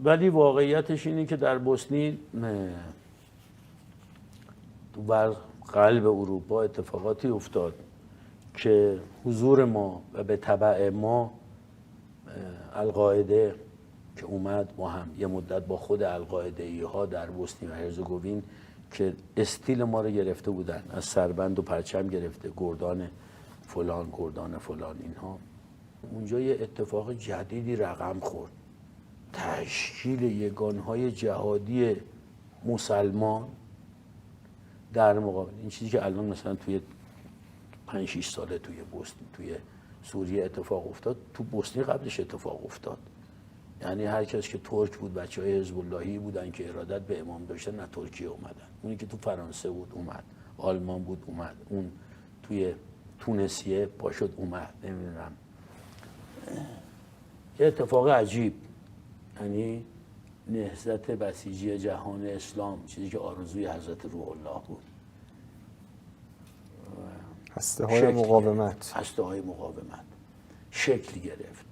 ولی واقعیتش اینه که در بوسنی بر قلب اروپا اتفاقاتی افتاد که حضور ما و به تبع ما القاعده که اومد، ما هم یه مدت با خود القاعده‌ای ها در بوسنی و هرزگوین که استیل ما رو گرفته بودن، از سربند و پرچم گرفته، گردان فلان گردان فلان، اینها اونجا یه اتفاق جدیدی رقم خورد. تشکیل یگانهای جهادی مسلمان در مقابل این چیزی که الان مثلا توی 5-6 ساله توی بوسنی، توی سوریه اتفاق افتاد، تو بوسنی قبلش اتفاق افتاد. یعنی هر کس که ترک بود، بچهای حزب اللهی بودن که ارادت به امام داشتن، نه ترکیه اومدن. اونی که تو فرانسه بود اومد، آلمان بود اومد، اون توی تونسیه پاشد اومد، نمیدونم. یه اتفاق عجیب، یعنی نهضت بسیجی جهان اسلام، چیزی که آرزوی حضرت روح الله بود. هسته های مقاومت شکل گرفت.